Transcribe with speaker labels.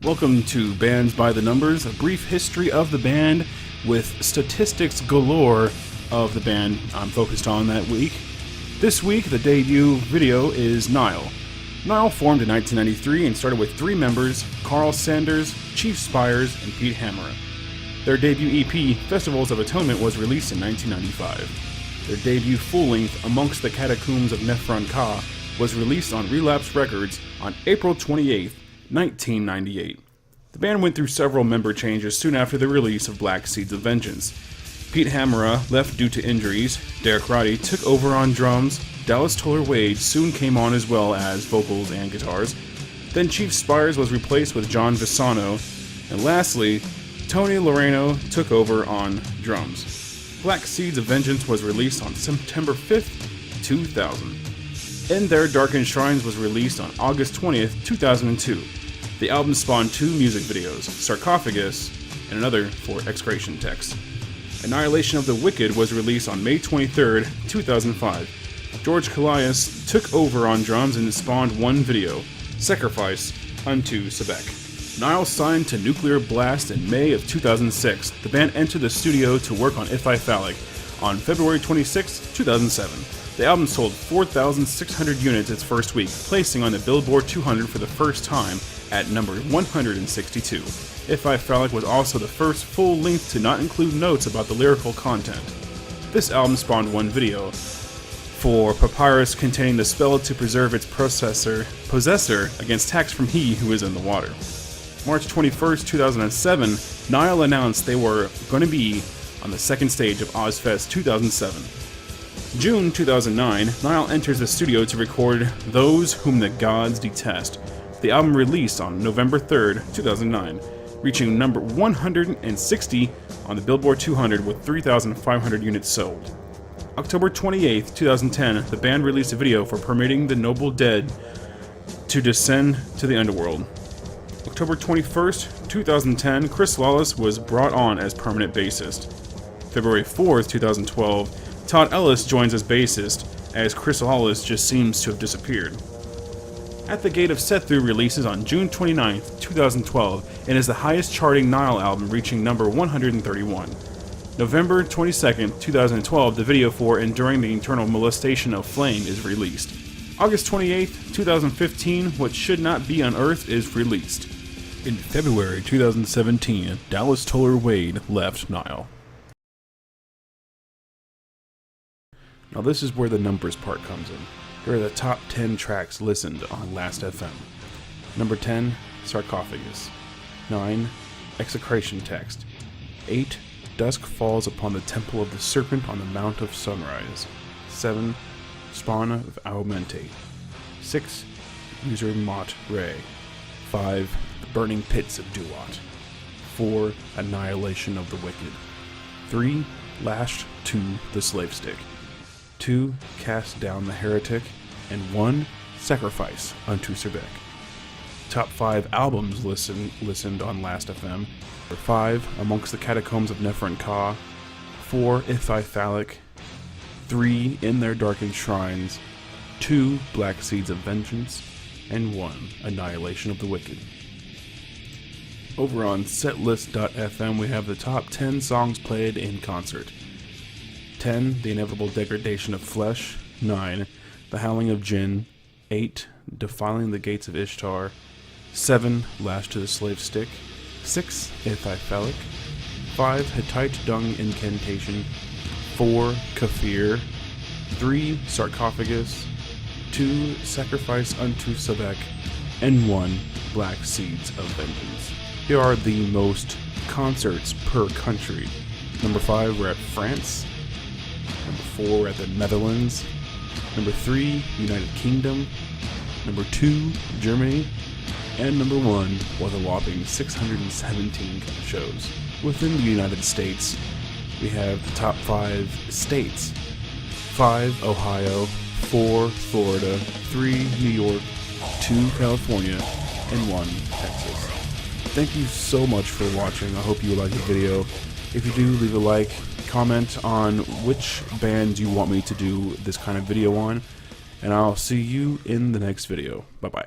Speaker 1: Welcome to Bands by the Numbers, a brief history of the band with statistics galore of the band I'm focused on that week. This week, the debut video is Nile. Nile formed in 1993 and started with three members, Carl Sanders, Chief Spires, and Pete Hammer. Their debut EP, Festivals of Atonement, was released in 1995. Their debut full-length, Amongst the Catacombs of Nephron-Ka, was released on Relapse Records on April 28, 1998. The band went through several member changes soon after the release of Black Seeds of Vengeance. Pete Hammer left due to injuries, Derek Roddy took over on drums, Dallas Toler-Wade soon came on as well as vocals and guitars, then Chief Spires was replaced with John Visano, and lastly, Tony Loreno took over on drums. Black Seeds of Vengeance was released on September 5th, 2000. In Their Darkened Shrines was released on August 20th, 2002. The album spawned two music videos, Sarcophagus and another for Execration Text. Annihilation of the Wicked was released on May 23rd, 2005. George Callias took over on drums and spawned one video, Sacrifice unto Sebek. Nile signed to Nuclear Blast in May of 2006. The band entered the studio to work on If I Phallic on February 26, 2007. The album sold 4,600 units its first week, placing on the Billboard 200 for the first time at number 162. If I Phallic was also the first full-length to not include notes about the lyrical content. This album spawned one video for Papyrus containing the spell to preserve its possessor against attacks from he who is in the water. March 21st, 2007, Nile announced they were going to be on the second stage of Ozfest 2007. June 2009, Nile enters the studio to record Those Whom the Gods Detest. The album released on November 3rd, 2009, reaching number 160 on the Billboard 200 with 3,500 units sold. October 28th, 2010, the band released a video for Permitting the Noble Dead to Descend to the Underworld. October 21st, 2010, Chris Lawless was brought on as permanent bassist. February 4th, 2012, Todd Ellis joins as bassist, as Chris Lawless just seems to have disappeared. At the Gate of Set-Through releases on June 29, 2012, and is the highest charting Nile album, reaching number 131. November 22, 2012, the video for Enduring the Eternal Molestation of Flame is released. August 28, 2015, What Should Not Be Unearthed is released. In February 2017, Dallas Toler-Wade left Nile. Now this is where the numbers part comes in. Here are the top 10 tracks listened on Last.fm. Number 10, Sarcophagus. 9, Execration Text. 8, Dusk Falls Upon the Temple of the Serpent on the Mount of Sunrise. 7, Spawn of Aumente. 6, User Mot Ray. 5, The Burning Pits of Duat. 4, Annihilation of the Wicked. 3, Lashed to the Slave Stick. 2, Cast Down the Heretic, and 1, Sacrifice unto Sebek. Top 5 albums listened on Last.fm. 5, Amongst the Catacombs of Nephron-Ka. 4, If I Phallic. 3, In Their Darkened Shrines. 2, Black Seeds of Vengeance, and 1, Annihilation of the Wicked. Over on setlist.fm we have the top 10 songs played in concert. 10, The Inevitable Degradation of Flesh. 9, The Howling of Jinn. 8, Defiling the Gates of Ishtar. 7, Lashed to the Slave Stick. 6, If I Phallic. 5, Hittite Dung Incantation. 4, Kafir. 3, Sarcophagus. 2, Sacrifice unto Sebek. And 1, Black Seeds of Vengeance. Here are the most concerts per country. Number 5, we're at France. Number 4, we're at the Netherlands. Number 3, United Kingdom. Number 2, Germany. And number 1 was a whopping 617 shows. Within the United States, we have the top 5 states. 5, Ohio. 4, Florida. 3, New York. 2, California. And 1, Texas. Thank you so much for watching. I hope you liked the video. If you do, leave a like. Comment on which bands you want me to do this kind of video on, and I'll see you in the next video. Bye bye.